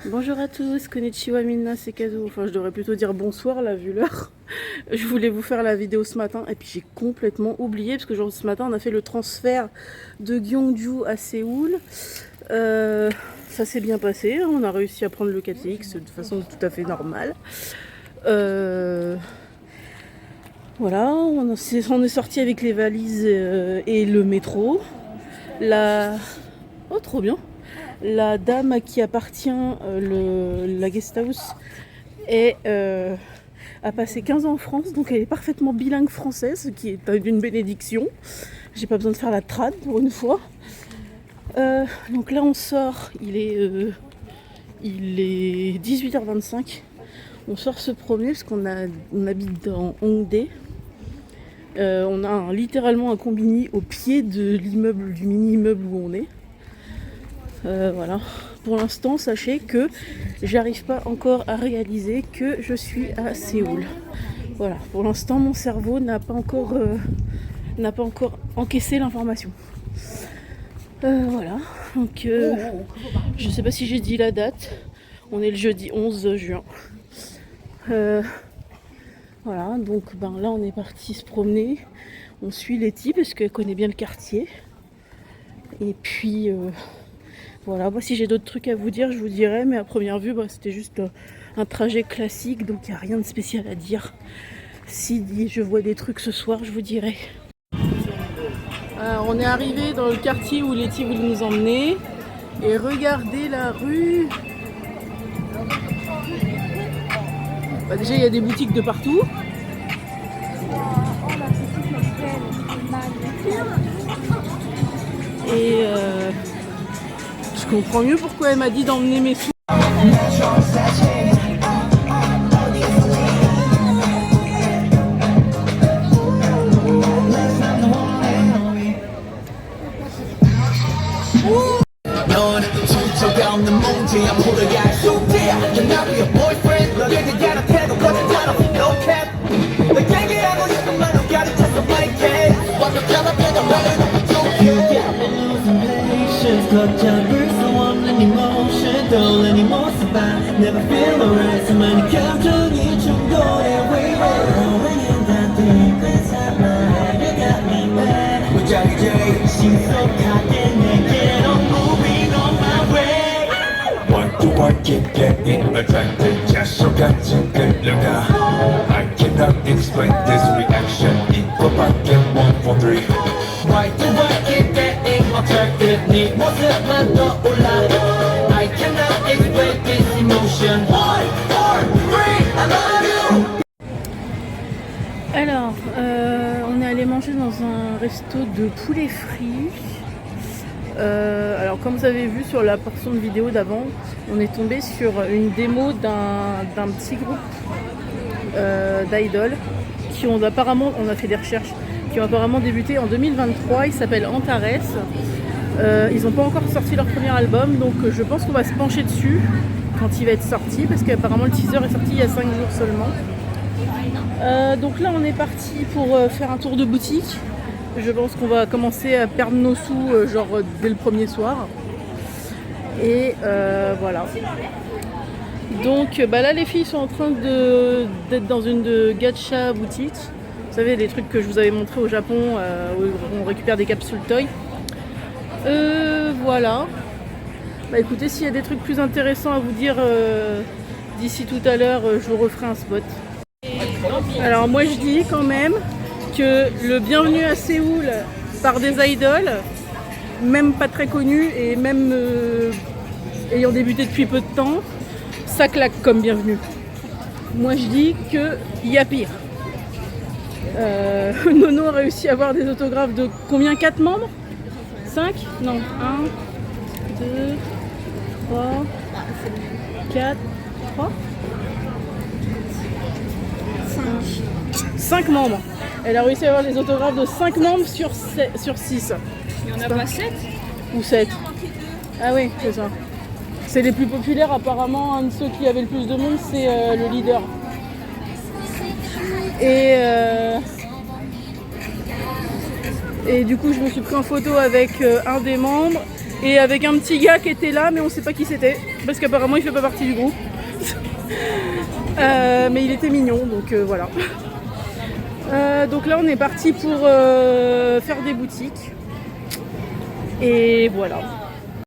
Bonjour à tous, konnichiwa minna, c'est Kazu. Enfin, je devrais plutôt dire bonsoir là, vu l'heure. Je voulais vous faire la vidéo ce matin et puis j'ai complètement oublié parce que genre, ce matin on a fait le transfert de Gyeongju à Séoul. Ça s'est bien passé, on a réussi à prendre le 4X de façon tout à fait normale. Voilà, on est sorti avec les valises et le métro. Oh, trop bien! La dame à qui appartient la guest house a passé 15 ans en France, donc elle est parfaitement bilingue française, ce qui est d'une bénédiction. J'ai pas besoin de faire la trad pour une fois. Donc là on sort, il est 18h25. On sort se promener parce qu'on habite dans Hongdae. On a littéralement un combini au pied de l'immeuble, du mini-immeuble où on est. Voilà. Pour l'instant, sachez que j'arrive pas encore à réaliser que je suis à Séoul. Voilà. Pour l'instant, mon cerveau n'a pas encore encaissé l'information. Voilà. Donc, je sais pas si j'ai dit la date. On est le jeudi 11 juin. Voilà. Donc, là, on est parti se promener. On suit Letty parce qu'elle connaît bien le quartier. Et puis. Voilà, si j'ai d'autres trucs à vous dire, je vous dirai, mais à première vue, c'était juste un trajet classique, donc il n'y a rien de spécial à dire. Si je vois des trucs ce soir, je vous dirai. Alors, on est arrivé dans le quartier où Letty voulait nous emmener, et regardez la rue. Déjà, il y a des boutiques de partout. Et je comprends mieux pourquoi elle m'a dit d'emmener mes sous. Don't anymore survive. Never feel alright. So many 감정이 충돌해. We were that thing. Let's have my you got me mad. 무작위제 신속하게 내게로 moving on my way. Want to work it, getting attracted. 자식같이 끌려가. I cannot explain this reaction. 이거밖에 1, 4, 3. Why to work it, getting attracted. 네 모습만 떠올라. I cannot explain this emotion. 1, 4, 3, I love you. Alors, on est allé manger dans un resto de poulet frit. Alors, comme vous avez vu sur la portion de vidéo d'avant, on est tombé sur une démo d'un petit groupe d'idoles qui ont apparemment, on a fait des recherches, qui ont apparemment débuté en 2023. Ils s'appellent Antares. Ils n'ont pas encore sorti leur premier album, donc je pense qu'on va se pencher dessus quand il va être sorti, parce qu'apparemment le teaser est sorti il y a 5 jours seulement. Donc là on est parti pour faire un tour de boutique. Je pense qu'on va commencer à perdre nos sous dès le premier soir. Et voilà. Donc là les filles sont en train d'être dans une de gacha boutique. Vous savez, les trucs que je vous avais montré au Japon où on récupère des capsules toy. Voilà. Écoutez, s'il y a des trucs plus intéressants à vous dire d'ici tout à l'heure, je vous referai un spot. Alors moi je dis quand même que le bienvenu à Séoul par des idoles, même pas très connus et même ayant débuté depuis peu de temps, ça claque comme bienvenue. Moi je dis qu'il y a pire. Nono a réussi à avoir des autographes de combien? 4 membres? 5? Non, 1, 2, 3, 4, 3, 5 membres. Elle a réussi à avoir les autographes de 5 membres sur 6. Il n'y en a pas 7? Ou 7. Ah oui, c'est ça. C'est les plus populaires apparemment. Un de ceux qui avait le plus de monde, c'est le leader. Et du coup, je me suis pris en photo avec un des membres Et avec un petit gars qui était là, mais on sait pas qui c'était, parce qu'apparemment il fait pas partie du groupe. Mais il était mignon, donc voilà. Donc là on est parti pour faire des boutiques. Et voilà.